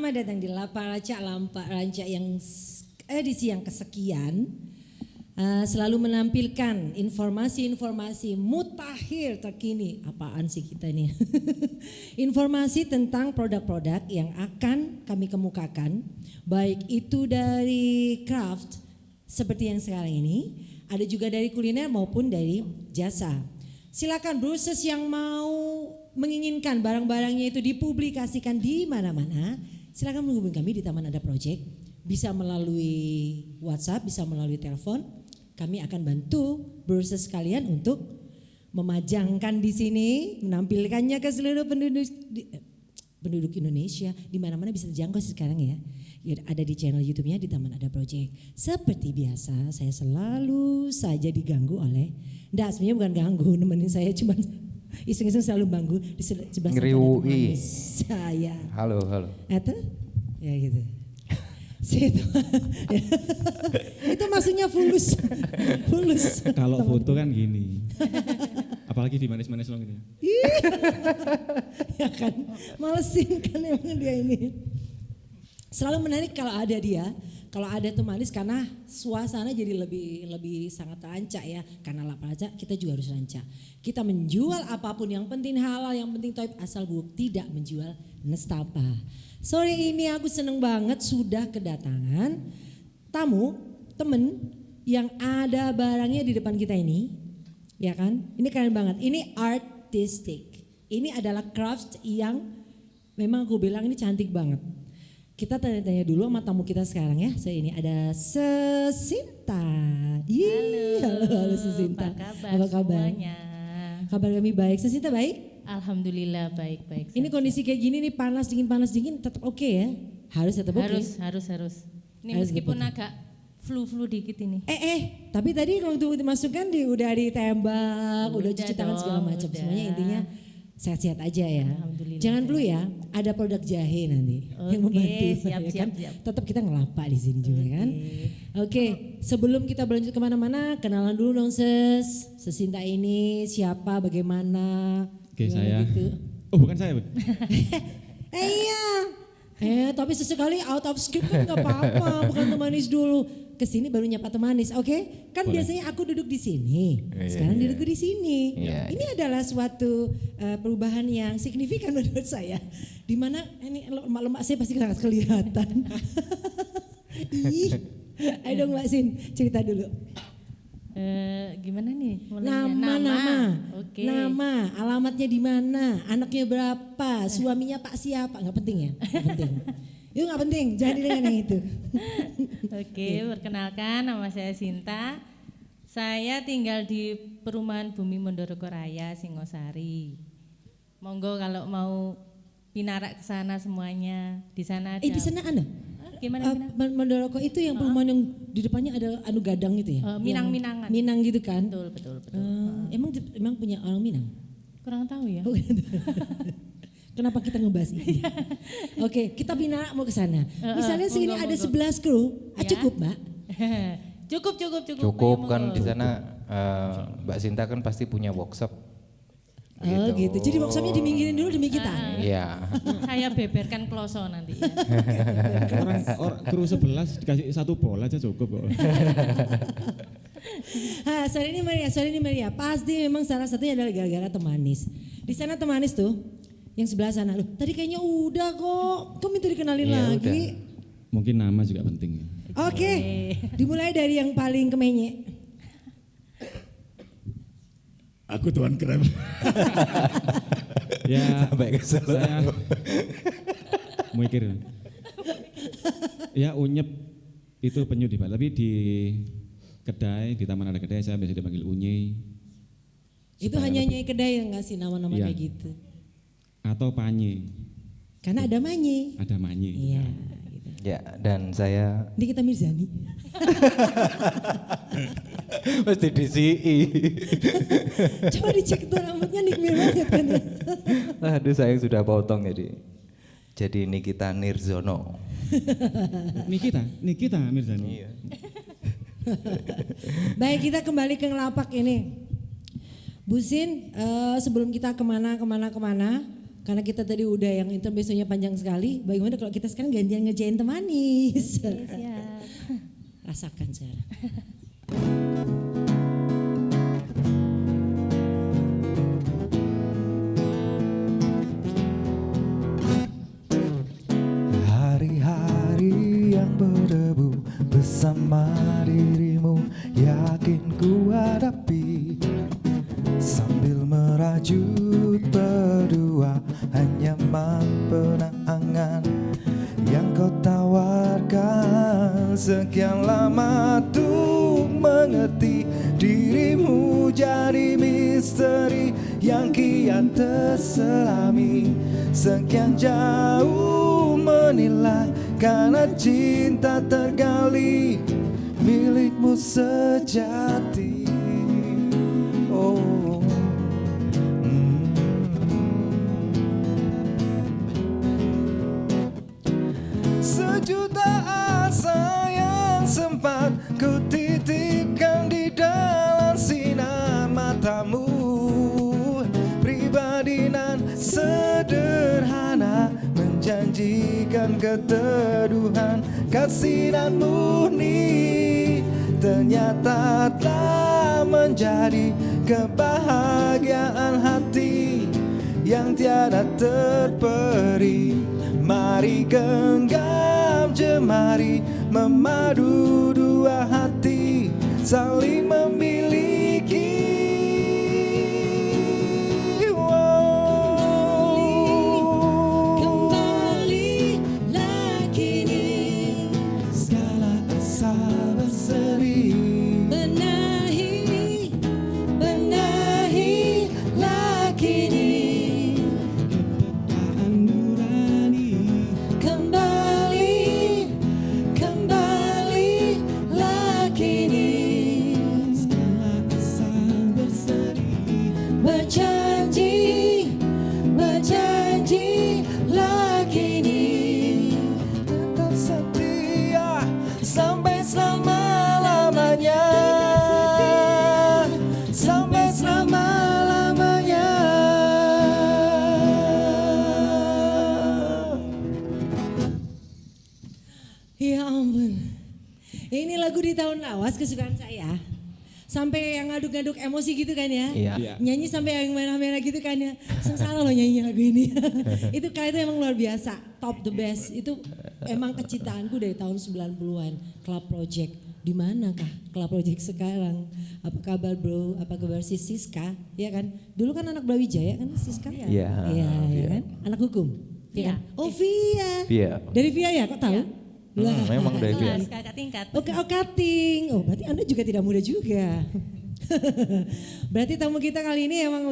Selamat datang di Lapak Rancak yang edisi yang kesekian. Selalu menampilkan informasi-informasi mutakhir terkini. Apaan sih kita ini? Informasi tentang produk-produk yang akan kami kemukakan, baik itu dari craft seperti yang sekarang ini, ada juga dari kuliner maupun dari jasa. Silakan browsers yang mau menginginkan barang-barangnya itu dipublikasikan di mana-mana, silakan menghubungi kami di Taman Ada Project. Bisa melalui WhatsApp, bisa melalui telepon. Kami akan bantu browsers kalian untuk memajangkan di sini, menampilkannya ke seluruh penduduk Indonesia. Di mana-mana bisa terjangkau sekarang ya. Ada di channel YouTube-nya di Taman Ada Project. Seperti biasa, saya selalu saja diganggu oleh, enggak sebenarnya bukan ganggu, nemenin saya cuma iseng-iseng selalu ganggu di sebelah ngeriwui saya. Halo. Itu ya gitu. Itu maksudnya fulus. Kalau foto kan gini. Apalagi di manis-manis lo gini. Ya kan, malesin kan emang dia ini. Selalu menarik kalau ada dia. Kalau ada tuh manis karena suasana jadi lebih sangat rancak ya. Karena Lapak Rancak kita juga harus rancak. Kita menjual apapun yang penting halal, yang penting toib asal buruk, tidak menjual nestapa. Sore ini aku seneng banget sudah kedatangan tamu, temen yang ada barangnya di depan kita ini. Ya kan? Ini keren banget. Ini artistic. Ini adalah craft yang memang aku bilang ini cantik banget. Kita tanya-tanya dulu sama tamu kita sekarang ya. Saya ini ada Sesinta. Halo Sesinta. Apa kabar semuanya? Kabar kami baik. Sesinta baik? Alhamdulillah baik-baik. Ini kondisi kayak gini nih panas dingin tetap oke ya? Harus tetap oke? Harus. Ini Harus meskipun gitu. agak flu dikit ini. Tapi tadi waktu dimasukkan udah ditembak, udah cuci tangan segala macam. udah. Semuanya intinya sehat-sehat aja ya. Alhamdulillah. Jangan dulu ya, ada produk jahe nanti yang Oke, membantu. siap. Tetap kita ngelapak di sini juga kan. Oke, sebelum kita berlanjut kemana-mana, kenalan dulu dong Sesinta ini siapa, bagaimana? Oke, Gimana saya. gitu. Oh, bukan saya, Bu. Iya. Tapi sesekali out of script kan gak apa-apa, bukan temanis dulu. Kesini baru nyapa temanis, oke? Kan Boleh. biasanya aku duduk di sini, sekarang duduk di sini. Iya, Ini adalah suatu perubahan yang signifikan menurut saya. Dimana ini lemak-lemak saya pasti sangat kelihatan. Ih, ayo dong Mbak Sin, cerita dulu. Gimana nih? Nama. Oke. Nama, alamatnya di mana, anaknya berapa, suaminya Pak siapa, nggak penting ya, nggak penting. Itu nggak penting, jangan dengan yang itu. Oke, perkenalkan nama saya Sinta. Saya tinggal di perumahan Bumi Mondoroko Raya, Singosari. Monggo kalau mau pinarak ke sana semuanya. Di sana ada. Di sana Anda? Gimana? Mandoroko itu yang perumahan yang di depannya ada anu gadang gitu ya? Minang-minangan. Minang gitu kan? Betul. Emang punya orang Minang? Kurang tahu ya. Oh, gitu. Kenapa kita ngebahas ini? Oke, kita bina mau ke sana. Misalnya segini monggo, ada monggo. 11 kru, Ya. cukup Mbak? Cukup. kan Monggo. di sana Mbak Sinta kan pasti punya workshop. Oh gitu, jadi workshopnya diminggirin dulu demi kita? Iya. Saya beberkan kloso nanti ya. Orang kru 11 dikasih satu bola aja cukup kok. Sore ini Maria, pasti memang salah satunya adalah gara-gara temanis. Di sana temanis tuh, yang sebelah sana. Loh, tadi kayaknya udah kok minta dikenalin Iya, lagi. Mungkin nama juga penting. Oke, dimulai dari yang paling kemenye. Aku Tuan Krem. Ya, Sampai kesel. saya mikir. Ya unyep itu penyu di Bali, tapi di kedai, di Taman Ada Kedai saya biasa dipanggil Unyi. Itu Supaya hanya lebih- nyai kedai yang ngasih nama-nama Iya. kayak gitu. Atau Panyi, Karena ada manyi. ada Manyi. Iya. Gitu. Ya, dan saya Ini kita Mirzani. mesti di CI. Coba dicek tuh rambutnya nikmir banget kan. Aduh, saya sudah potong jadi Nikita Nirzono. Nikita Mirzani. Iya. Baik, kita kembali ke ngelapak ini. Bu Sin, sebelum kita kemana, Karena kita tadi udah yang intermezzonya panjang sekali, bagaimana kalau kita sekarang gantian ngerjain temanis? Oke, siap. Rasakan sekarang. Hari-hari yang berdebu bersama dirimu yakin ku hadapi, sambil merajut berdua hanya penangan yang kau tawarkan. Sekian lama tuh mengerti dirimu jadi misteri yang kian terselami. Sekian jauh menilai karena cinta tergali milikmu sejati. Oh. Sejuta asa yang sempat ku titipkan di dalam sinar matamu. Pribadi nan sederhana menjanjikan keteduhan kasih dan murni, ternyata telah menjadi kebahagiaan hati yang tiada terperi. Mari genggam jemari memadu dua hati saling memiliki. Kembali lagi nih, Segala asa berseri, benahi lagi nih. Kepedaan nurani, Kembali lagi nih, segala asa berseri, berjanji lagi nih, tetap setia sampai selama-lamanya, sampai selama-lamanya. Ya ampun, ini lagu di tahun lawas kesukaan saya. Sampai yang ngaduk-ngaduk emosi gitu kan ya. Iya. Iya. Nyanyi sampai yang merah-merah gitu kan ya. Sengsara loh nyanyinya lagu ini. Itu kalian itu emang luar biasa, top the best. Itu emang kecintaanku dari tahun 90-an. Club Project. Di manakah Club Project sekarang? Apa kabar bro? Apa kabar si Siska? Ya kan? Dulu kan anak Brawijaya kan Siska? Iya. Iya, Iya. ya kan? Anak hukum. Iya. Kan? Oh Via. Via. Dari Via ya, kok tahu? Memang dari dia. Kelas kakak tingkat. Oke, cutting. Oh, berarti Anda juga tidak muda juga. Berarti tamu kita kali ini emang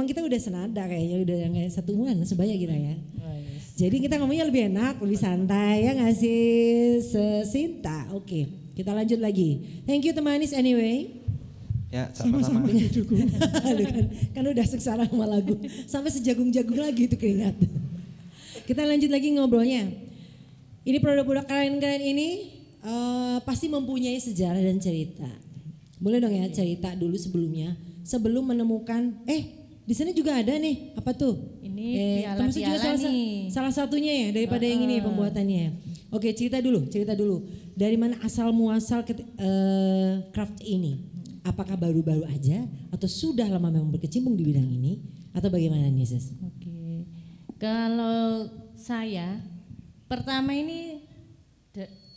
kita udah senada kayaknya, udah yang kayak satu bulan sebaya kita ya. Jadi kita ngomongnya lebih enak, lebih santai ya nggak sih, Sesinta. Oke, kita lanjut lagi. Thank you temanis anyway. Ya, sama-sama. Aduh, kan udah sengsara sama lagu. Sampai sejagung-jagung lagi itu keringat. Kita lanjut lagi ngobrolnya. Ini produk-produk kalian ini pasti mempunyai sejarah dan cerita. Boleh dong ya cerita dulu sebelumnya, sebelum menemukan di sana juga ada nih apa tuh? Ini termasuk juga piala-piala nih. salah satunya ya daripada yang ini pembuatannya. Oke, cerita dulu. Dari mana asal muasal craft ini? Apakah baru-baru aja atau sudah lama memang berkecimpung di bidang ini atau bagaimana nih Sis? Oke. Kalau saya pertama ini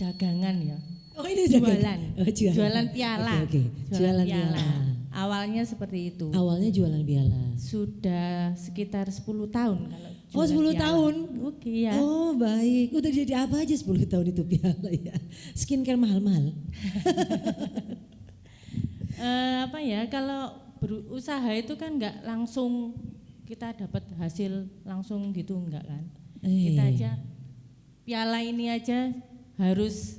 dagangan ya. Oh ini Jualan. Oh, Jualan piala. Oke. Jualan piala. Awalnya seperti itu. Awalnya jualan piala. Sudah sekitar 10 tahun kalau Oh jualan 10 piala. tahun? Oke ya. Oh baik, udah jadi apa aja 10 tahun itu piala ya? Skincare mahal-mahal? Apa ya, kalau berusaha itu kan nggak langsung kita dapat hasil langsung gitu, enggak kan. Kita aja, piala ini aja harus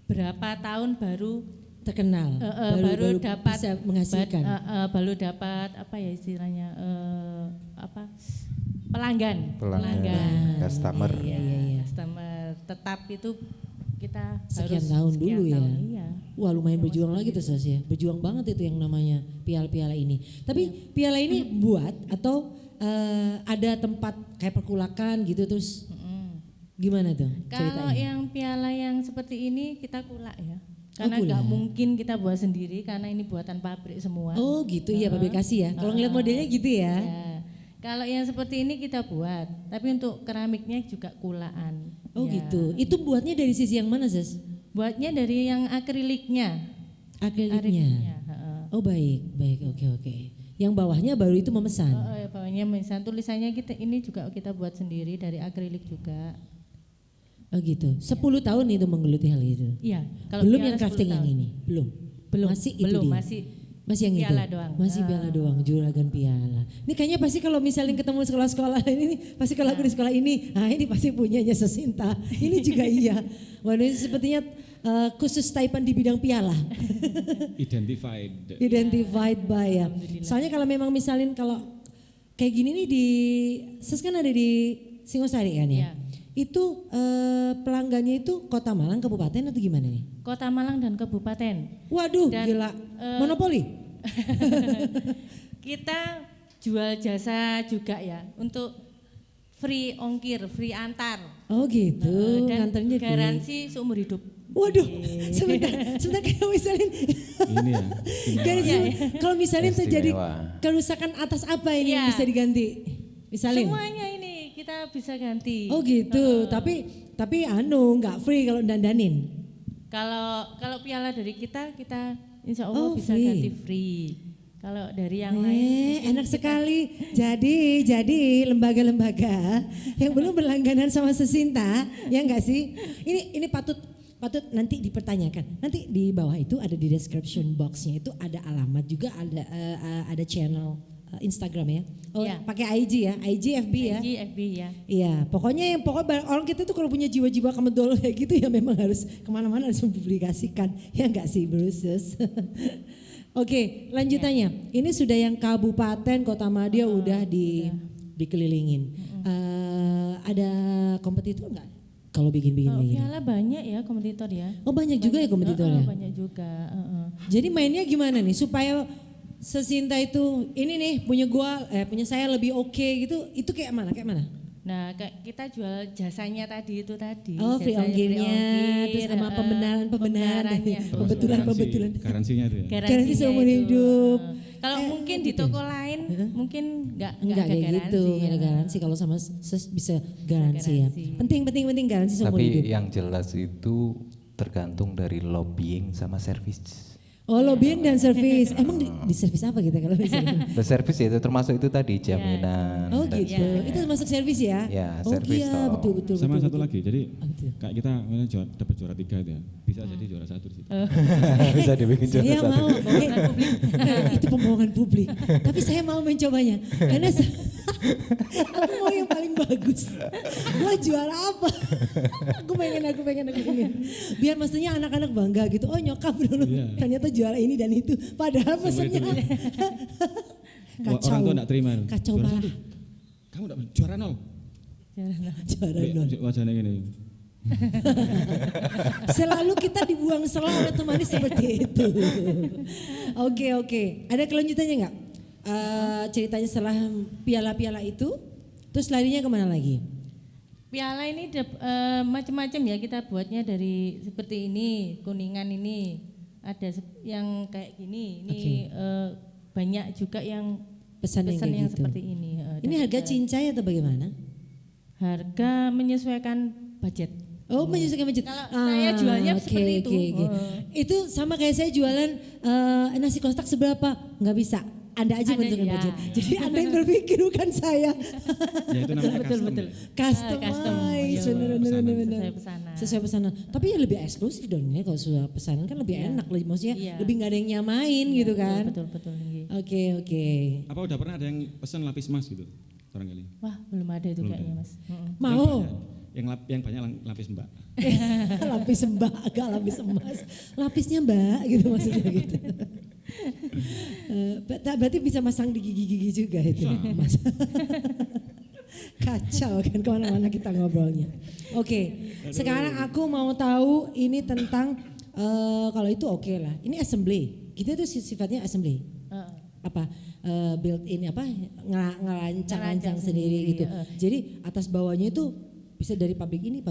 berapa tahun baru Terkenal, baru dapat bisa menghasilkan. baru dapat apa ya istilahnya pelanggan Customer. Iya. customer tetap itu kita Sekian harus tahun sekian dulu ya. tahun, iya. Wah lumayan berjuang lagi tuh Sos ya. Berjuang banget itu yang namanya piala-piala ini. Tapi piala ini buat atau ada tempat kayak perkulakan gitu terus gimana tuh Kalau ceritanya? yang piala yang seperti ini kita kulak ya. Karena kulak. nggak mungkin kita buat sendiri karena ini buatan pabrik semua. Oh gitu ya pabrikasi ya. Kalau ngeliat modelnya gitu ya. Ya. Kalau yang seperti ini kita buat, tapi untuk keramiknya juga kulaan. Oh Ya. gitu. Itu buatnya dari sisi yang mana, Sis? Buatnya dari yang akriliknya. Akriliknya. heeh. Oh baik, oke. Yang bawahnya baru itu memesan. Ya, bawahnya misalnya tulisannya kita ini juga kita buat sendiri dari akrilik juga. Oh gitu. 10 tahun itu menggeluti hal itu. Iya. Belum piala yang 10 crafting yang tahun. ini, belum. Belum. Masih itu belum, dia. masih yang piala itu. doang. Masih piala doang, juragan piala. Ini kayaknya pasti kalau misalnya ketemu sekolah-sekolah ini, pasti kalau aku di sekolah ini, ini pasti punyanya Sesinta. Ini juga iya. Wah ini sepertinya khusus Taipan di bidang piala. Identified. Identified by ya. Soalnya kalau memang misalnya kalau kayak gini nih di Ses kan ada di Singosari kan ya. Iya. Itu pelanggannya itu Kota Malang kabupaten atau gimana nih? Kota Malang dan kabupaten. Waduh Dan, gila. Monopoli. Kita jual jasa juga ya untuk free ongkir, free antar. Oh gitu. Dan Nganternya di- garansi seumur hidup. Waduh, sebentar kayak misalnya Ini ya. garansi, kalau misalnya terjadi Istimewa. kerusakan atas apa ini yang Iya. bisa diganti? Misalnya. Semuanya ini kita bisa ganti. Oh gitu, tapi nggak free kalau dandanin. Kalau piala dari kita insya Allah bisa free. ganti free. Kalau dari yang lain Enak sekali. Jadi lembaga-lembaga yang belum berlangganan sama Sesinta, ya enggak sih? Ini patut nanti dipertanyakan. Nanti di bawah itu ada di description boxnya itu ada alamat juga ada channel Instagram ya. Oh, Iya. pakai IG ya, IG FB ya. IG, FB ya. Iya, pokoknya orang kita tuh kalau punya jiwa-jiwa kemedol kayak gitu ya memang harus kemana-mana harus mempublikasikan, ya enggak sih Bruces? Oke, lanjutannya. Ini sudah yang kabupaten Kota Madia udah dikelilingin. Ada kompetitor enggak? Kalau bikin-bikin Kalau kayak gini. piala banyak ya kompetitor ya. Oh banyak juga ya kompetitornya. Banyak juga. Jadi mainnya gimana nih supaya Sesinta itu ini nih punya saya lebih oke gitu. Itu kayak mana? Nah, kita jual jasanya tadi itu tadi. Oh, free Jasanya ongkirnya, terus sama pembenaran, pembetulan. Garansinya itu ya. Garansi seumur hidup. Kalau mungkin di toko lain mungkin nggak Enggak ada kayak garansi. gitu, nggak ada ya. garansi. Kalau sama bisa garansi ya. Garansi. Penting garansi seumur Tapi hidup. yang jelas itu tergantung dari lobbying sama service. Oh, lobbying dan servis. Emang di servis apa kita kalau misalnya? The service itu termasuk itu tadi jaminan. Oh gitu. dan Itu masuk servis ya? Ya, oh servis iya, toh. betul. Sama satu betul. lagi, jadi betul. kayak kita dapat juara 3 itu ya, bisa jadi juara 1 di situ. Bisa dibikin juara Saya satu. mau, itu pembohongan publik. Tapi saya mau mencobanya karena aku mau yang paling bagus. Gua juara apa? aku pengen. Biar maksudnya anak-anak bangga gitu. Oh nyokap dulu Iya. ternyata juara ini dan itu. Padahal pesannya kacau. Orang tua enggak terima. Kacau Juara parah. 1. Kamu enggak juara 0. Juara nol. Wajahnya gini. Selalu kita dibuang selalu otomatis seperti itu. Oke. Ada kelanjutannya nggak? Ceritanya setelah piala-piala itu, terus larinya kemana lagi? Piala ini macam-macam ya kita buatnya dari seperti ini, kuningan ini, ada yang kayak gini. Ini banyak juga yang Pesan yang kayak gitu. seperti ini. Ini harga cincai atau bagaimana? Harga menyesuaikan budget. Oh menyesuaikan budget. Kalau saya jualnya seperti itu. Oke. Itu sama kayak saya jualan nasi kotak seberapa? Nggak bisa. Anda aja Anda, menentukan ya. budget. Jadi Anda yang berpikir bukan saya. Ya itu namanya Betul. Customize, Iya, bener. Sesuai pesanan. Sesuai pesanan. Tapi ya lebih eksklusif dong ya kalau sudah pesanan kan lebih enak, maksudnya Iya. lebih nggak ada yang nyamain gitu kan. Betul. Oke. Apa udah pernah ada yang pesan lapis emas gitu? Barangkali. Wah, belum ada itu Belum kayaknya, ada. Mas. Mau Yang banyak lapis mbak. lapis mbak, agak lapis emas, lapisnya mbak gitu maksudnya gitu. Berarti bisa masang di gigi-gigi juga itu. Mas. Kacau kan kemana-mana kita ngobrolnya. Oke, sekarang aku mau tahu ini tentang kalau itu oke lah. Ini assembly. Kita tuh sifatnya assembly. built in ngerancang sendiri gitu. Jadi atas bawahnya itu bisa dari pabrik ini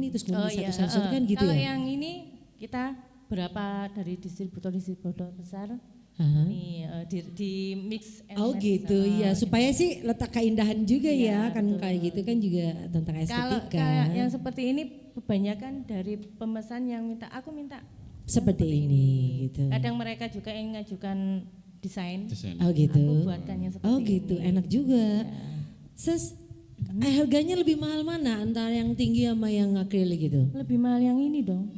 terus kemudian satu-satu kan gitu kalau ya. yang ini kita berapa dari distributor besar nih di mix and Oh match. gitu ya, supaya sih letak keindahan juga ya kan, betul. kayak gitu kan juga tentang Kalau estetika. kayak yang seperti ini kebanyakan dari pemesan yang aku minta Seperti ini gitu. kadang mereka juga yang ngajukan desain, Oh gitu. aku buatkan yang seperti Oh gitu, ini. enak juga. Harganya lebih mahal mana antara yang tinggi sama yang akrilik gitu? Lebih mahal yang ini dong,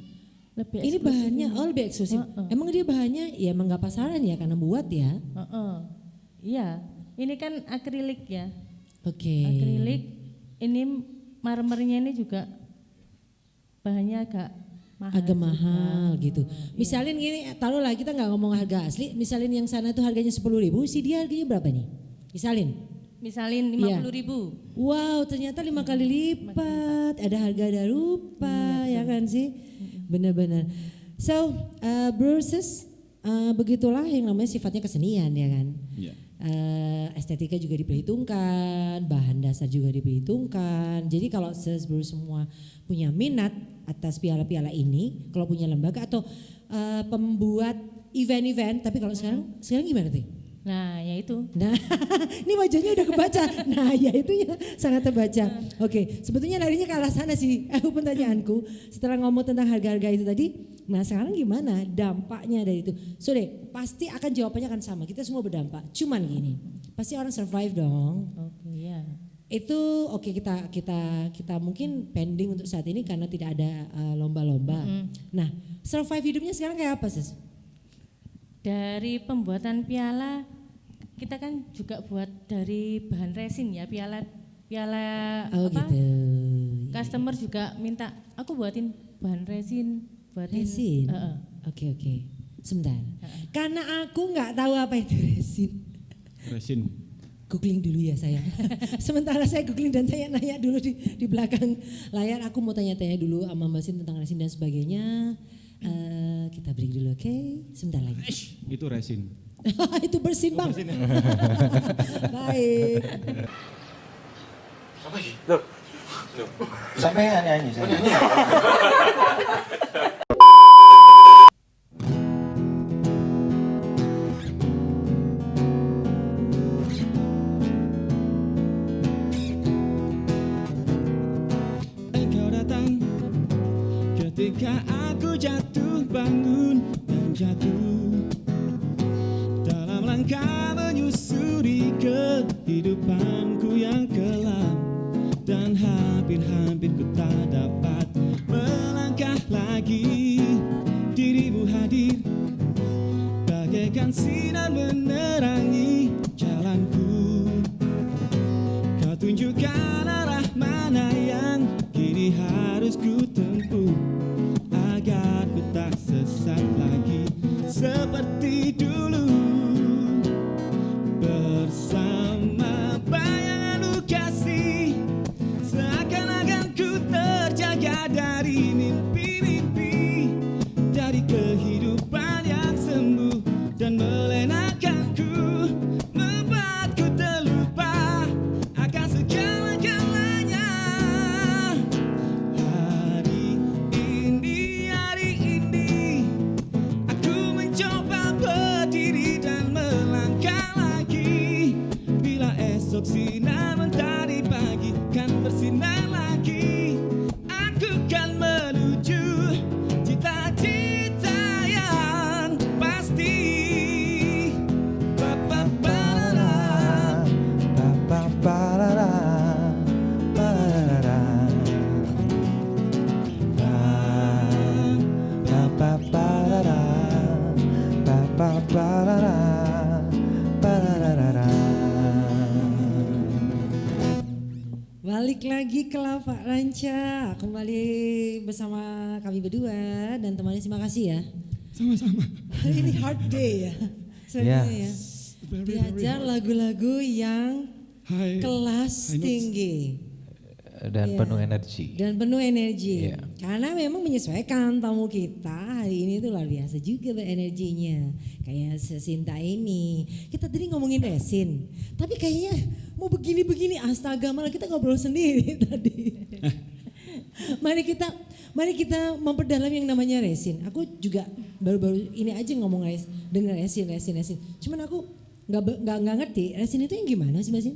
lebih Ini eksklusif bahannya ini. lebih eksklusif. Emang dia bahannya ya emang nggak pasaran ya karena buat ya. Iya, ini kan akrilik ya. Oke. Akrilik, ini marmernya ini juga bahannya agak mahal. Agak juga. mahal gitu. Misalnya gini, taruhlah kita nggak ngomong harga asli. Misalnya yang sana itu harganya 10.000, si dia harganya berapa nih? Misalin Iya. 50.000. Wow, ternyata 5 kali lipat. Ada harga ada rupa, ya kan sih? Benar-benar. So, brothers, begitulah yang namanya sifatnya kesenian ya kan. Iya. Estetika juga diperhitungkan, bahan dasar juga diperhitungkan. Jadi kalau bro semua punya minat atas piala-piala ini, kalau punya lembaga atau pembuat event-event, tapi kalau sekarang gimana tuh? Nah, ya itu. Nah, ini wajahnya udah kebaca. Nah, ya itu ya sangat terbaca. Oke, sebetulnya larinya ke arah sana sih. Pertanyaanku setelah ngomong tentang harga-harga itu tadi, nah sekarang gimana dampaknya dari itu? So deh, pasti akan jawabannya akan sama. Kita semua berdampak. Cuman gini, pasti orang survive dong. Oke, ya. Itu oke, kita mungkin pending untuk saat ini karena tidak ada lomba-lomba. Nah, survive hidupnya sekarang kayak apa sih? Dari pembuatan piala, kita kan juga buat dari bahan resin ya, piala Oh apa? gitu. Customer juga minta, aku buatin bahan resin, Resin. Oke. Sebentar. Karena aku nggak tahu apa itu resin. Googling dulu ya saya. Sementara saya googling dan saya nanya dulu di belakang layar. Aku mau tanya-tanya dulu sama Mbak Sin tentang resin dan sebagainya. Kita break dulu, oke? Sebentar lagi. Itu resin. Itu bersin bang. Baik. Apa sih? Loh. Sampai nyanyi saya. Engkau datang ketika aku jatuh bangun dan jatuh dalam langkah menyusuri kehidupanku yang kelam, dan hampir-hampir ku tak dapat melangkah lagi. Dirimu hadir bagaikan sinar menerangi jalanku. Kau tunjukkan arah mana yang kini harus ku tempuh agar ku tak sesat lagi seperti dulu. Bersama bayanganmu kasih, seakan-akan ku terjaga dari mimpi-mimpi, dari kehidupan yang sembuh dan melenakanku, membuatku terlupa akan segala-galanya. Hari ini aku mencoba berdiri dan melangkah lagi. Bila esok sinar mentari pagi kan bersinar lagi, aku kan menuju cita-cita yang pasti. Ba-ba-ba-da-da. Balik lagi ke Lapak Ranca, kembali bersama kami berdua dan temannya. Terima kasih ya. Sama-sama. Hari ini hard day ya. Sebenarnya ya. Very, Diajar lagu-lagu yang High kelas notes. tinggi. dan penuh energi. Dan penuh energi. Iya. Karena memang menyesuaikan tamu kita hari ini tuh luar biasa juga energinya. Kayak Sinta ini. Kita tadi ngomongin resin. Tapi kayaknya mau begini-begini astaga malah kita ngobrol sendiri tadi. Mari kita memperdalam yang namanya resin. Aku juga baru-baru ini aja ngomong dengar resin. Cuman aku nggak ngerti resin itu yang gimana sih Mbak Sin?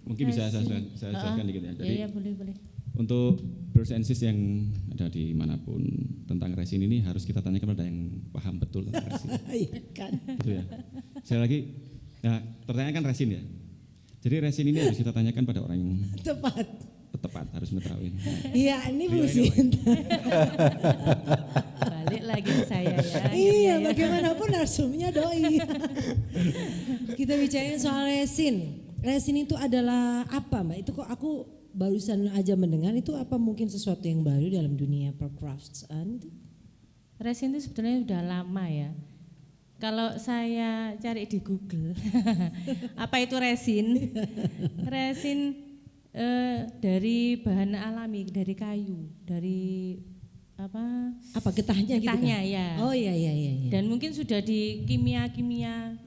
Mungkin bisa saya jelaskan dikit ya. Jadi Iya, boleh. untuk brothers and sisters yang ada di manapun tentang resin ini harus kita tanyakan kepada yang paham betul tentang resin. Iya kan. Gitu ya. Sekali lagi, ya pertanyaan kan resin ya. Jadi resin ini harus kita tanyakan pada orang yang tepat harus mengetahui. Iya ini Bu Sinta. Balik lagi ke saya ya. Iya bagaimanapun narsumnya doi. Kita bicarain soal resin. Resin itu adalah apa Mbak? Itu kok aku barusan aja mendengar itu apa mungkin sesuatu yang baru dalam dunia percraftsman? Resin itu sebetulnya udah lama ya. Kalau saya cari di Google, apa itu resin? Resin dari bahan alami, dari kayu, dari Apa getahnya gitu kan? getahnya ya. Oh iya. Dan mungkin sudah di kimia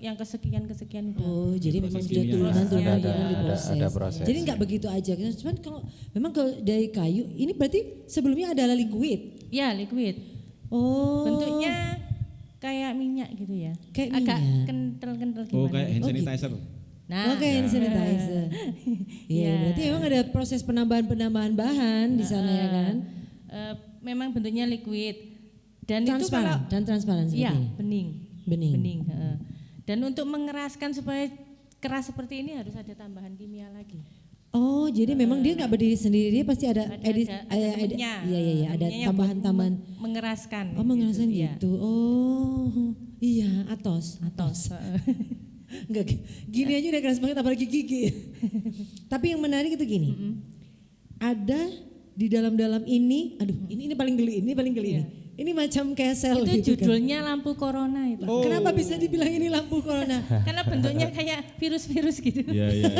yang kesekian udah. Oh jadi memang Proses sudah kimia. turunan Ada diproses. proses. Jadi nggak begitu aja. Cuman kalau memang kalau dari kayu ini berarti sebelumnya adalah liquid. Ya, liquid. Oh. Bentuknya kayak minyak gitu ya. Kayak agak minyak. kental-kental gimana. Oh kayak hand Oh, gitu. sanitizer. Nah, Oke, hand sanitizer. Iya, Ya. berarti memang ada proses penambahan bahan di sana ya kan? memang bentuknya liquid. Dan Transparan itu dan transparan seperti iya, ini. bening. Bening. Heeh. Dan untuk mengeraskan supaya keras seperti ini harus ada tambahan kimia lagi. Oh, jadi memang dia nggak berdiri sendiri, dia pasti ada Ada temennya. Iya, ada Temennya yang tambahan-tambahan. buat mengeraskan. Oh, mengeraskan iya. gitu. Oh, iya, atos. Enggak, gini aja udah keras banget apalagi gigi. Tapi yang menarik itu gini. Ada di dalam ini, aduh, ini paling geli, ini. Ini macam kayak sel Itu gitu kan. judulnya lampu corona itu. Kenapa bisa dibilang ini lampu corona? Karena bentuknya kayak virus-virus gitu. Iya.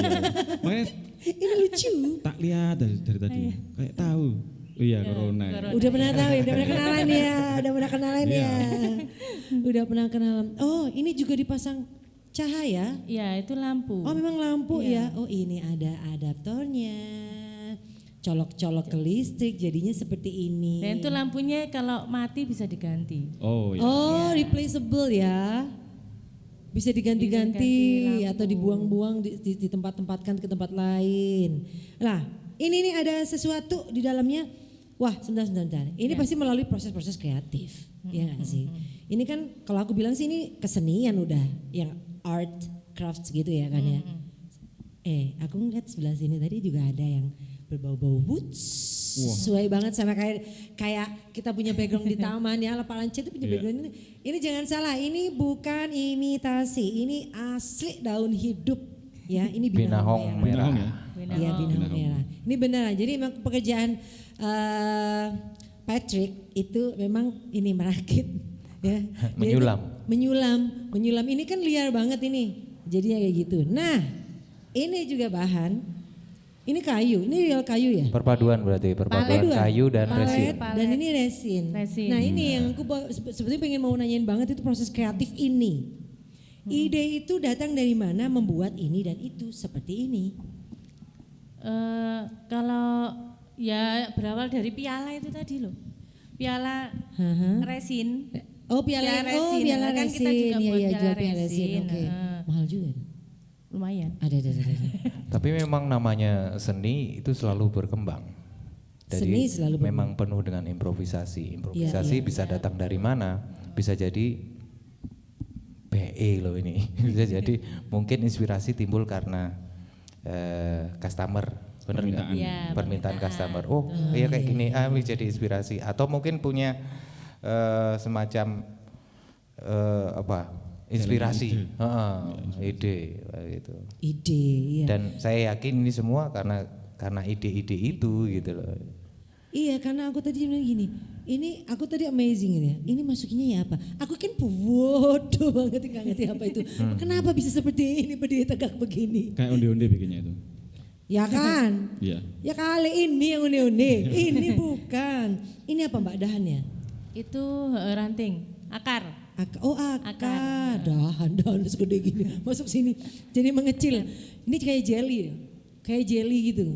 Makanya Ini lucu. tak lihat dari tadi. Kayak tahu. Oh iya, corona. Udah pernah tahu ya, udah pernah kenalan ya, Iya. Udah pernah kenalan. Oh, ini juga dipasang cahaya. Iya, itu lampu. Oh, memang lampu Iya. ya. Oh, ini ada adaptornya. Colok-colok ke listrik jadinya seperti ini. Dan itu lampunya kalau mati bisa diganti. Oh iya. Oh, replaceable ya. Bisa diganti-ganti Diganti lampu. atau dibuang-buang ditempatkan ke tempat lain. Nah, ini nih ada sesuatu di dalamnya. Wah, sebentar. Ini pasti melalui proses-proses kreatif. Ya nggak sih? Ini kan kalau aku bilang sih ini kesenian udah, yang art crafts gitu ya kan ya. Aku ngeliat sebelah sini tadi juga ada yang berbau-bau woods. Sesuai banget sama kayak kita punya background di taman ya. Pak Lance itu punya background ini. Ini jangan salah, ini bukan imitasi, ini asli daun hidup ya. Ini Binahong merah. Binahong ya. Iya, binahong merah. Ini benar. Jadi memang pekerjaan Patrick itu memang ini merakit ya. Menyulam. Ini kan liar banget ini. Jadinya kayak gitu. Nah, ini juga bahan. Ini kayu, ini real kayu ya? Perpaduan berarti, perpaduan kayu dan resin. Dan ini resin. Nah ini yang aku sebetulnya pengen mau nanyain banget itu proses kreatif ini. Ide itu datang dari mana membuat ini dan itu seperti ini? Kalau ya berawal dari piala itu tadi loh. Piala resin. Oh piala resin. Kan kita juga buat Iya, piala jual piala resin. resin. Oke. Mahal juga. Lumayan. Ada. Tapi memang namanya seni itu selalu berkembang. Jadi Seni selalu memang penuh dengan improvisasi. Improvisasi Iya. bisa datang dari mana? Bisa jadi PE loh ini. Bisa jadi mungkin inspirasi timbul karena customer, bener nggak? Iya, Permintaan customer. Oh, iya kayak gini, bisa jadi inspirasi. Atau mungkin punya semacam inspirasi, ide gitu. Ide, iya. Dan saya yakin ini semua karena ide-ide itu gitu loh. Iya karena aku tadi bilang gini, ini aku tadi amazing ini ya, ini masukinnya ya apa? Aku kan bodoh banget nggak ngerti apa itu. Kenapa bisa seperti ini berdiri tegak begini? Kayak onde-onde bikinnya itu. Ya kan? Iya. Ya kali ini yang unik-unik. Ini bukan. Ini apa Mbak dahannya? Itu ranting, akar. Akar. Dahan segede gini. Masuk sini. Jadi mengecil. Ini kayak jelly ya? Kayak jelly gitu.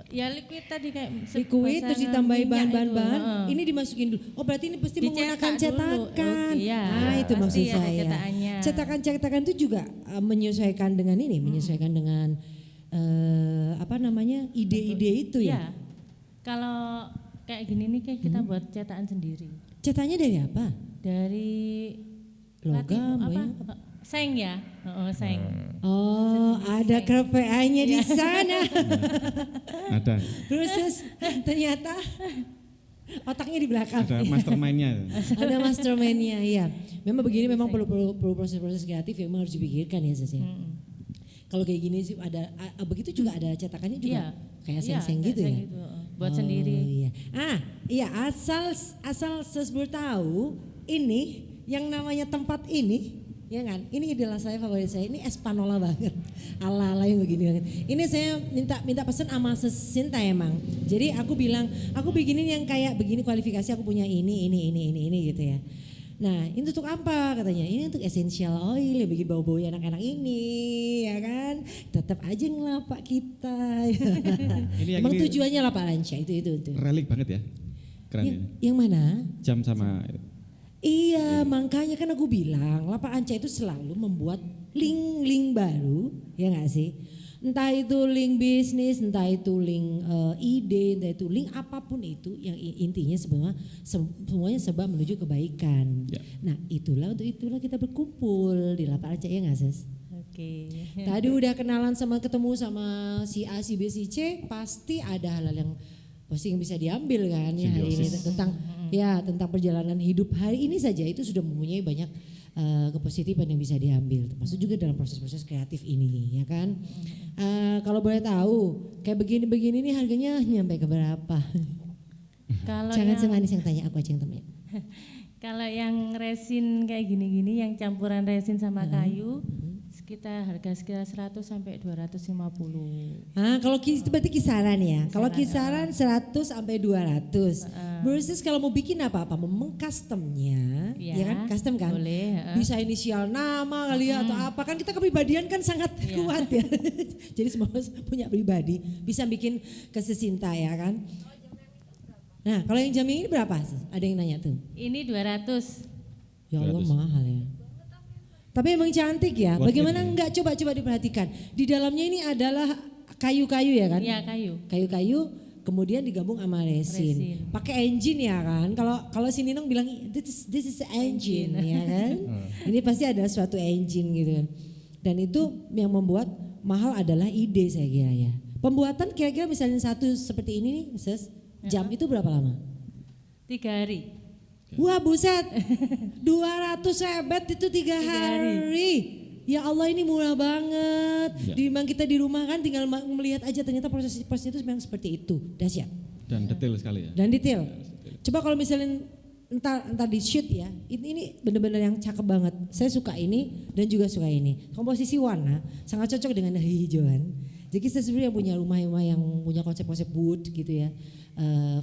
Ya liquid tadi kayak Liquid terus ditambahi minyak bahan-bahan itu, bahan. Ini dimasukin dulu. Oh berarti ini pasti Dicetak menggunakan dulu. cetakan. Oke, ya. Nah itu Pasti maksud ada saya. cetakannya. Cetakan itu juga menyesuaikan dengan ini, menyesuaikan dengan ide-ide itu ya. Iya. Kalau kayak gini nih kayak kita buat cetakan sendiri. Cetaknya dari apa? Dari Logam apa? ya? Seng ya? Seng. Oh, ada KPA-nya di sana. Ada. Terus ternyata otaknya di belakang. Ada mastermind-nya. Ada mastermind-nya, iya. Memang begini memang perlu proses-proses kreatif yang memang harus dipikirkan ya Sis ya. Kalau kayak gini sih ada begitu juga ada cetakannya juga. Iya. Kayak seng-seng Iya, gitu ya. seng gitu. Buat sendiri. Iya. Iya asal Sis tahu ini yang namanya tempat ini, ya kan? Ini adalah favorit saya. Ini Espanola banget, ala-ala yang begini banget. Ini saya minta pesan sama Sinta emang. Jadi aku bilang, aku bikinin yang kayak begini kualifikasi. Aku punya ini gitu ya. Nah ini untuk apa katanya? Ini untuk essential oil yang bikin bau-bau enak-enak ini, ya kan? Tetap aja ngelapak kita. Emang tujuannya lapak lanca itu. Relik banget ya, keren ya. Yang mana? Jam sama. Iya, makanya kan aku bilang lapak Anca itu selalu membuat link-link baru, ya nggak sih? Entah itu link bisnis, entah itu link ide, entah itu link apapun itu, yang intinya semuanya sebab menuju kebaikan. Ya. Nah itulah kita berkumpul di lapak Anca, ya nggak Sis? Oke. Tadi udah kenalan ketemu sama si A, si B, si C, pasti ada hal-hal yang pasti yang bisa diambil kan ya hari ini tentang perjalanan hidup hari ini saja itu sudah mempunyai banyak kepositifan yang bisa diambil, termasuk juga dalam proses-proses kreatif ini ya kan. Kalau boleh tahu kayak begini-begini nih harganya nyampe ke berapa? Kalau Jangan yang, semanis yang tanya, aku aja yang tanya. Kalau yang resin kayak gini-gini yang campuran resin sama kayu harga sekitar 100 sampai 250. Kalau itu berarti kisaran ya. Kalau kisaran 100 sampai 200. Versus kalau mau bikin apa-apa, mau mengcustomnya, ya kan? Custom kan? Boleh. Bisa inisial nama kali ya atau apa, kan kita kepribadian kan sangat kuat ya. Jadi semua punya pribadi, bisa bikin kesesinta ya kan? Nah, kalau yang jamming ini berapa? Ada yang nanya tuh. Ini 200. Ya Allah 200. Mahal ya. Tapi emang cantik ya. Bagaimana enggak coba diperhatikan. Di dalamnya ini adalah kayu-kayu ya kan? Iya, kayu. Kayu-kayu kemudian digabung sama resin. Pakai engine ya kan? Kalau si Ninong bilang this is engine ya kan? Ini pasti ada suatu engine gitu kan. Dan itu yang membuat mahal adalah ide saya kira ya. Pembuatan kira-kira misalnya satu seperti ini nih, Sis, jam itu berapa lama? 3 hari. Wah buset, 200 hebet itu 3 hari. Ya Allah ini murah banget. Dimang kita di rumah kan tinggal melihat aja ternyata proses itu memang seperti itu. Dahsyat. Dan detail sekali ya. Dan detail. Coba kalau misalnya entar di shoot ya, ini benar-benar yang cakep banget. Saya suka ini dan juga suka ini. Komposisi warna sangat cocok dengan hijauan. Jadi saya sebenarnya punya rumah-rumah yang punya konsep-konsep wood gitu ya,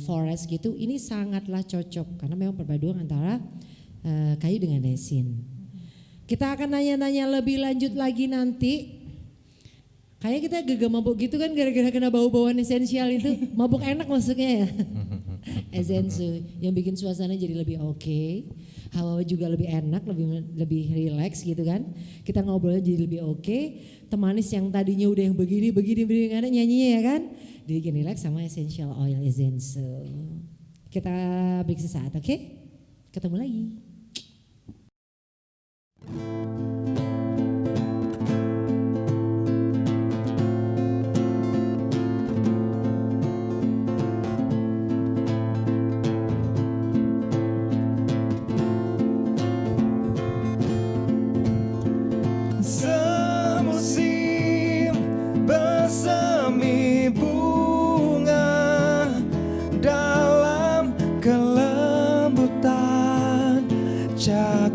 forest gitu, ini sangatlah cocok karena memang perpaduan antara kayu dengan resin. Kita akan nanya-nanya lebih lanjut lagi nanti. Kayak kita gegam mabuk gitu kan gara-gara kena bau-bauan esensial itu, mabuk enak maksudnya ya. Esensu yang bikin suasana jadi lebih oke, hawa juga lebih enak, lebih rileks gitu kan. Kita ngobrolnya jadi lebih oke. Temanis yang tadinya udah yang begini ada nyanyinya ya kan, dibikin rileks sama essential oil Esensu. Kita break sesaat, oke? Ketemu lagi.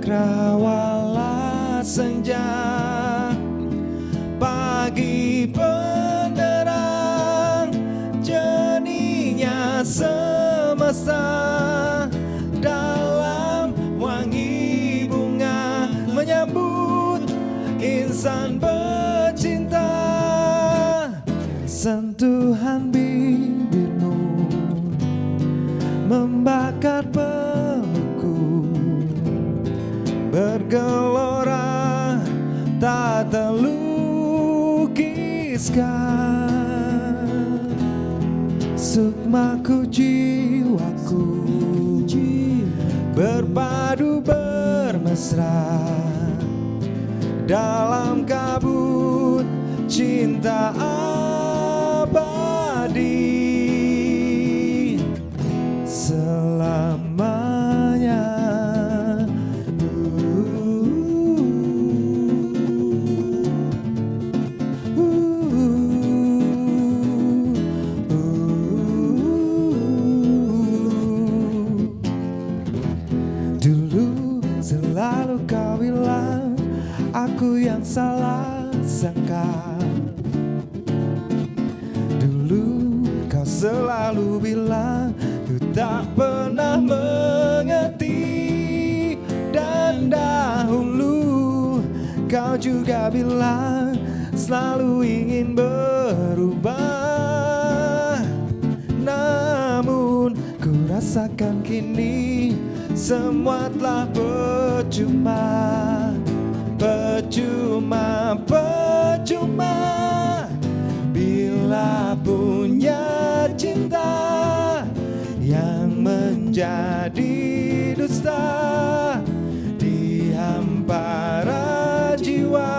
Cakrawala senja, pagi penderang semesta dalam wangi bunga menyambut insan pecinta. Sentuhan bibirmu membakar pelukku, bergelora tak terlukiskan. Sukmaku jiwaku berpadu bermesra dalam kabut cinta abadi selamanya. Dulu selalu kau bilang aku yang salah sangka. Dulu kau selalu bilang ku tak pernah mengerti. Dan dahulu kau juga bilang selalu ingin berubah. Namun ku rasakan kini semua telah percuma. Percuma, percuma bila punya cinta yang menjadi dusta di hampara jiwa.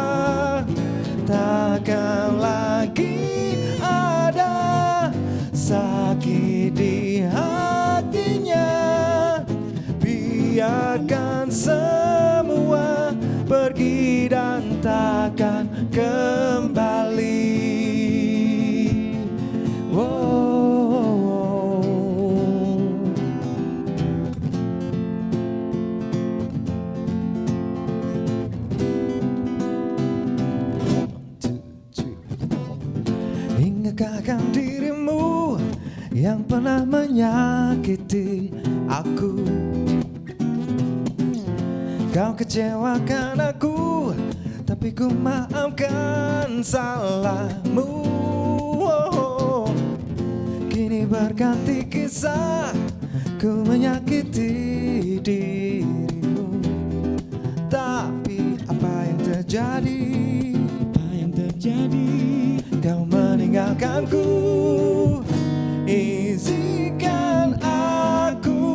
Takkan lagi ada sakit di hatinya. Biarkan semua pergi dan takkan kembali. Ingatkah dirimu yang pernah menyakiti aku? Kau kecewakan aku, tapi ku maafkan salahmu. Kini berganti kisah, ku menyakiti dirimu. Tapi apa yang terjadi? Apa yang terjadi? Kau meninggalkanku. Izinkan aku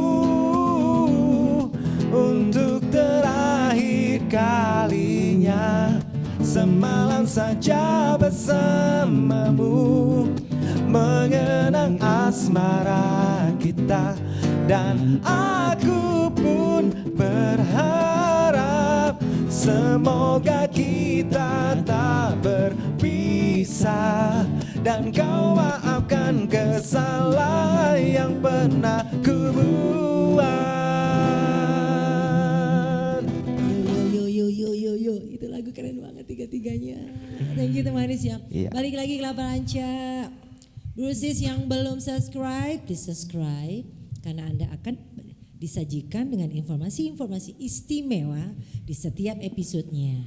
untuk terakhir kalinya semalam saja bersamamu, mengenang asmara kita. Dan aku pun berharap semoga kita tak berpisah, dan kau maafkan kesalahan yang pernah ku buat. Yo, itu lagu keren banget tiga-tiganya. Thank you teman-teman ya. Iya. Balik lagi ke Kelapa Ranca. Brusis yang belum subscribe, di-subscribe karena Anda akan disajikan dengan informasi-informasi istimewa di setiap episodenya.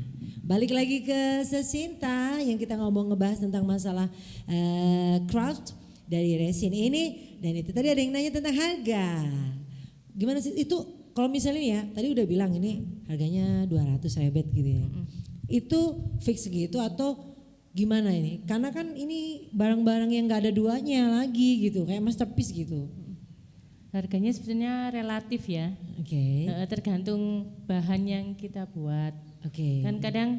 Balik lagi ke Sesinta yang kita ngebahas tentang masalah craft dari resin ini, dan itu tadi ada yang nanya tentang harga. Gimana sih itu kalau misalnya ya tadi udah bilang ini harganya 200 rebet gitu ya. Itu fix gitu atau gimana ini? Karena kan ini barang-barang yang nggak ada duanya lagi gitu, kayak masterpiece gitu. Harganya sebenarnya relatif ya. Oke. Tergantung bahan yang kita buat. Oke. Kan kadang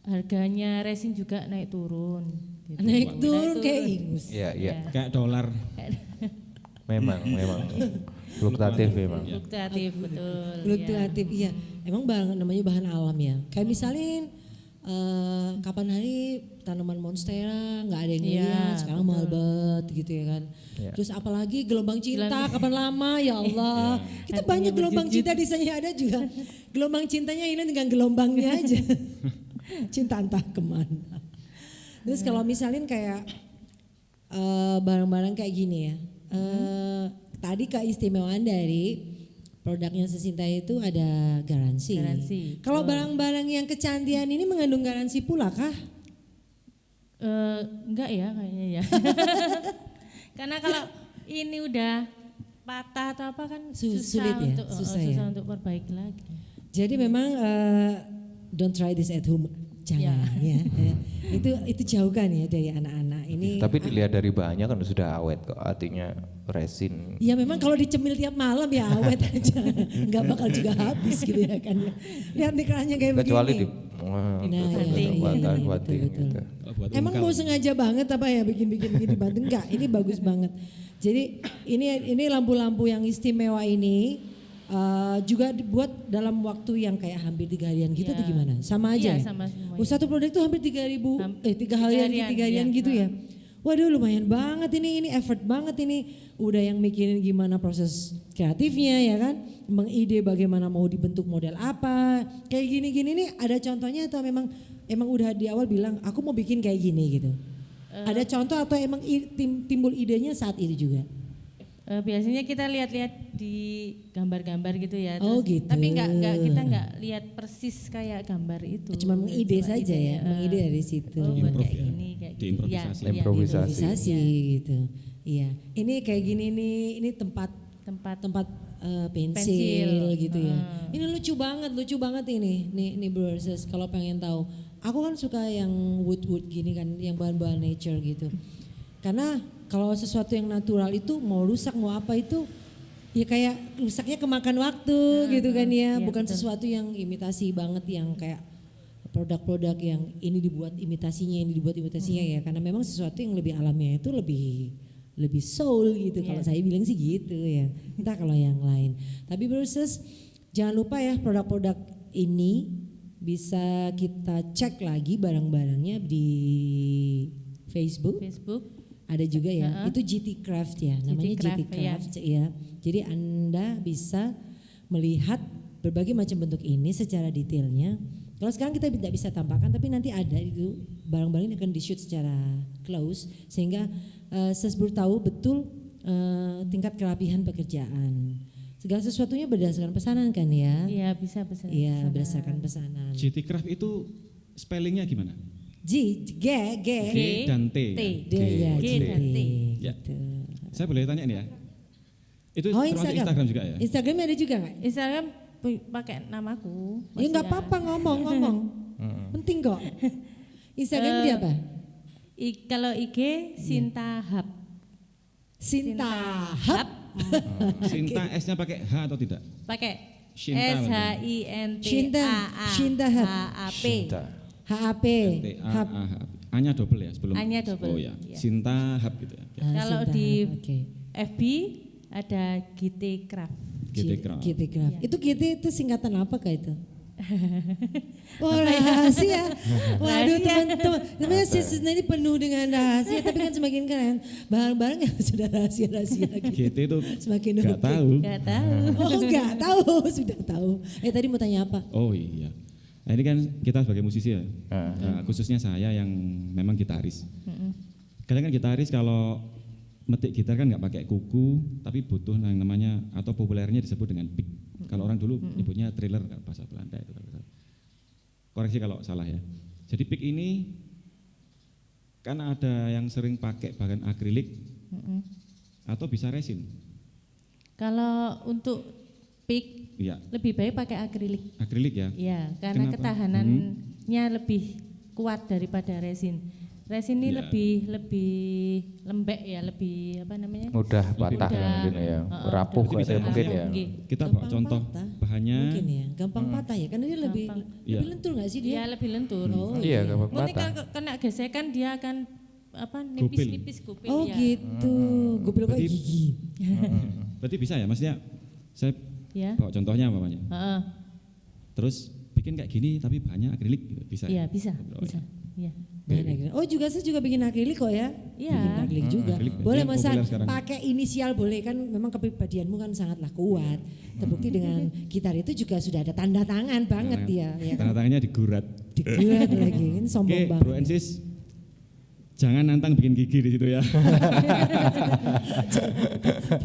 harganya resin juga naik turun. Gitu. Naik turun kayak ingus. Iya, iya. Kayak dolar. Memang fluktuatif memang. Fluktuatif betul. Fluktuatif iya. Emang namanya bahan alam ya. Kayak misalnya kapan hari tanaman monstera nggak ada yang lihat, sekarang mahal banget gitu ya kan. Terus apalagi gelombang cinta kapan lama ya Allah. Kita banyak gelombang cinta di sana ada juga. Gelombang cintanya ini dengan gelombangnya aja. Cinta entah kemana. Terus kalau misalnya kayak barang-barang kayak gini ya, Tadi keistimewaan dari produknya Sesinta itu ada garansi. Kalau barang-barang yang kecantikan ini mengandung garansi pula kah? Enggak ya kayaknya ya. Karena kalau ini udah patah atau apa kan Sulit ya, susah untuk perbaiki lagi. Jadi memang don't try this at home, jangan ya. Itu jauhkan ya dari anak-anak ini. Tapi dilihat dari bahannya kan sudah awet kok, artinya resin. Ya memang kalau dicemil tiap malam ya awet aja, nggak bakal juga habis gitu ya kan. Lihat nih kerannya kayak Kecuali begini. buatan gitu. Emang mau sengaja banget apa ya bikin-bikin begini dibanting? Enggak, ini bagus banget. Jadi ini lampu-lampu yang istimewa ini juga dibuat dalam waktu yang kayak hampir 3 harian gitu tuh gimana? Sama aja ya? Sama semua. Satu produk itu hampir 3 harian gitu ya. Waduh lumayan banget ini effort banget ini. Udah yang mikirin gimana proses kreatifnya ya kan. Mengide bagaimana mau dibentuk model apa. Kayak gini-gini nih ada contohnya atau memang udah di awal bilang aku mau bikin kayak gini gitu. Ada contoh atau emang timbul idenya saat itu juga? Biasanya kita lihat-lihat di gambar-gambar gitu ya. Oh gitu. Tapi kita nggak lihat persis kayak gambar itu. Cuma mengide saja ya, mengide dari situ. Buat kayak gini, kayak gitu. Diimprovisasi. Improvisasi gitu. Iya. Ini kayak gini nih, ini tempat pensil gitu ya. Ini lucu banget ini. Nih Brewers kalau pengen tahu. Aku kan suka yang wood gini kan, yang bahan-bahan nature gitu. Karena kalau sesuatu yang natural itu mau rusak mau apa itu ya kayak rusaknya kemakan waktu gitu kan ya. Bukan betul. Sesuatu yang imitasi banget yang kayak produk-produk yang ini dibuat imitasinya ya. Karena memang sesuatu yang lebih alamiah itu lebih soul gitu. Kalau saya bilang sih gitu ya. Entah kalau yang lain. Tapi Brewers jangan lupa ya produk-produk ini bisa kita cek lagi barang-barangnya di Facebook. Ada juga ya, itu GT Craft ya, namanya GT Craft ya. Jadi Anda bisa melihat berbagai macam bentuk ini secara detailnya. Kalau sekarang kita tidak bisa tampakkan, tapi nanti ada itu barang-barang ini akan di-shoot secara close sehingga Sesbur tahu betul tingkat kerapihan pekerjaan. Segala sesuatunya berdasarkan pesanan kan ya? Iya bisa pesanan. Iya berdasarkan pesanan. GT Craft itu spellingnya gimana? G dan T. G dan T. Ya. Gitu. Saya boleh tanya nih ya. Itu termasuk Instagram juga ya? Instagram ada juga nggak? Instagram pakai namaku. Ya nggak apa-apa ngomong. Penting kok. Instagram dia apa? Kalau IG Sinta Hub. Sinta Hub. Sinta S-nya pakai H atau tidak? Pakai Shinta Shinta Hub. HAP. A-nya double ya sebelum. A-nya double. Oh ya. Sinta Hub gitu ya. Kalau di FB ada GT Craft. GT Craft. Itu GT itu singkatan apa kah itu? Oh rahasia. Waduh teman-teman, namanya season ini penuh dengan rahasia, tapi kan semakin keren. Barang-barang yang sudah rahasia-rahasia gitu. GT itu semakin nggak tahu. Oh nggak tahu, sudah tahu. Tadi mau tanya apa? Oh iya. Nah, ini kan kita sebagai musisi ya, khususnya saya yang memang gitaris. Kadang kan gitaris kalau metik gitar kan nggak pakai kuku, tapi butuh yang namanya atau populernya disebut dengan pick. Kalau orang dulu nyebutnya trailer bahasa Belanda itu. Koreksi kalau salah ya. Jadi pick ini kan ada yang sering pakai bahan akrilik atau bisa resin. Kalau untuk pick lebih baik pakai akrilik. Akrilik ya? Iya, karena kenapa? Ketahanannya lebih kuat daripada resin. Resin ini lebih lembek ya, lebih apa namanya? Mudah patah mungkin ya, rapuh mungkin ya. Kita bawa contoh bahannya. Mungkin ya, gampang patah ya, karena dia lebih lentur nggak sih dia? Iya lebih lentur. Iya gampang patah. Nanti kena gesekan dia akan nipis kupil. Oh ya. Gitu, gupil kayak gigi. Berarti bisa ya, maksudnya saya bawa contohnya umpamanya. Terus bikin kayak gini tapi bahannya akrilik gitu, bisa? Iya bisa. Iya. Oh saya juga bikin akrilik kok ya? Iya. Bikin akrilik juga. Boleh masa pakai inisial boleh kan? Memang kepribadianmu kan sangatlah kuat. Terbukti dengan gitar itu juga sudah ada tanda tangan banget ya. Tanda tangannya digurat. Digurat lagi, kan sombong banget. Bro and Sis, jangan nantang bikin gigi di situ ya.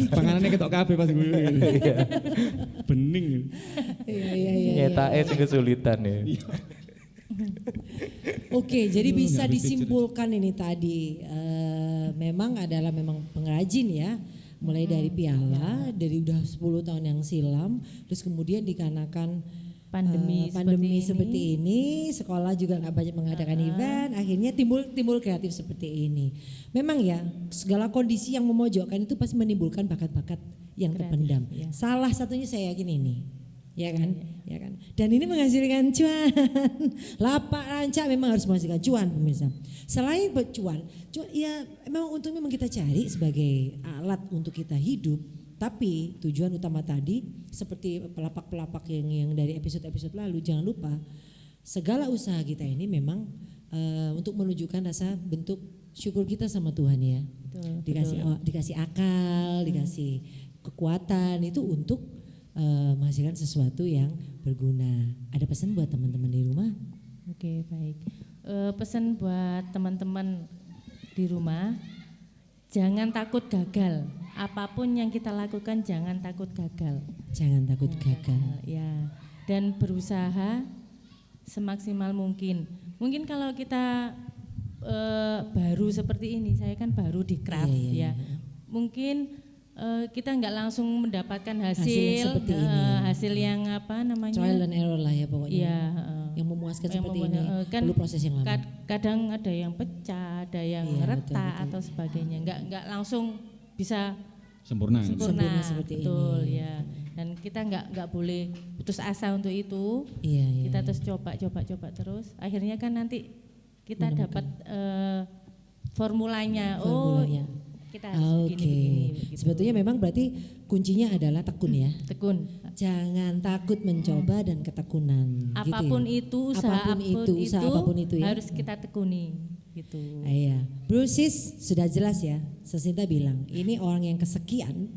Panganannya ketok kabeh pas gue. Bening. Iya. Nyetake sing kesulitan ya. Oke, jadi bisa nggak habis pikir. disimpulkan ini tadi memang pengrajin ya, mulai dari piala dari udah 10 tahun yang silam, terus kemudian dikarenakan Pandemi seperti ini, sekolah juga nggak banyak mengadakan event, akhirnya timbul kreatif seperti ini. Memang ya segala kondisi yang memojokkan itu pasti menimbulkan bakat-bakat yang Kreatif, terpendam. ya. Salah satunya saya yakin ini. Ya kan? Ya kan? Dan ini menghasilkan cuan. Lapak rancak memang harus menghasilkan cuan pemirsa. Selain cuan ya memang untungnya memang kita cari sebagai alat untuk kita hidup. Tapi tujuan utama tadi seperti pelapak-pelapak yang dari episode-episode lalu, jangan lupa segala usaha kita ini memang untuk menunjukkan rasa bentuk syukur kita sama Tuhan ya. Dikasih akal, dikasih kekuatan itu untuk menghasilkan sesuatu yang berguna. Ada pesan buat teman-teman di rumah? Oke, baik. Pesan buat teman-teman di rumah, jangan takut gagal. Apapun yang kita lakukan jangan takut gagal. Jangan takut gagal. Ya, dan berusaha semaksimal mungkin. Mungkin kalau kita baru seperti ini, saya kan baru di craft Iya. ya. Mungkin kita nggak langsung mendapatkan Hasil yang seperti ini. hasil yang apa namanya? Trial and error lah ya pokoknya. Iya, yang memuaskan yang seperti membuat- ini kan perlu proses yang lama. Kadang ada yang pecah, ada yang Iya, retak betul. atau sebagainya. Nggak langsung bisa Sempurna. Sempurna seperti betul ini. ya. Dan kita nggak boleh putus asa untuk itu. Iya. Kita terus coba terus. Akhirnya kan nanti kita dapat formulanya. Formulanya. Kita harus begini. Gitu. Sebetulnya memang berarti kuncinya adalah tekun ya. Tekun. Jangan takut mencoba dan ketekunan. Apapun gitu ya. itu, usaha apapun itu ya. harus kita tekuni. Gitu. Iya, Bro Sis sudah jelas ya. Sesinta bilang ini orang yang kesekian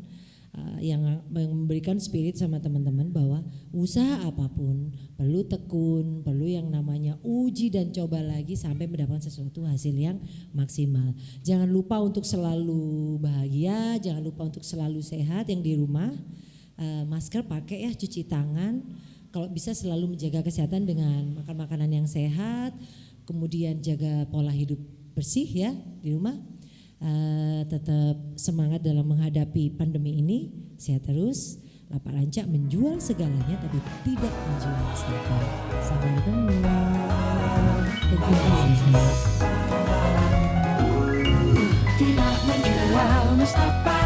yang memberikan spirit sama teman-teman bahwa usaha apapun perlu tekun, perlu yang namanya uji dan coba lagi sampai mendapatkan sesuatu hasil yang maksimal. Jangan lupa untuk selalu bahagia, jangan lupa untuk selalu sehat yang di rumah. Masker pakai ya, cuci tangan. Kalau bisa selalu menjaga kesehatan dengan makan makanan yang sehat. Kemudian jaga pola hidup bersih ya di rumah, tetap semangat dalam menghadapi pandemi ini, sehat terus. Lapak Rancak menjual segalanya tapi tidak menjual setiap. Sampai ketemu. Tidak menjual Mustafa.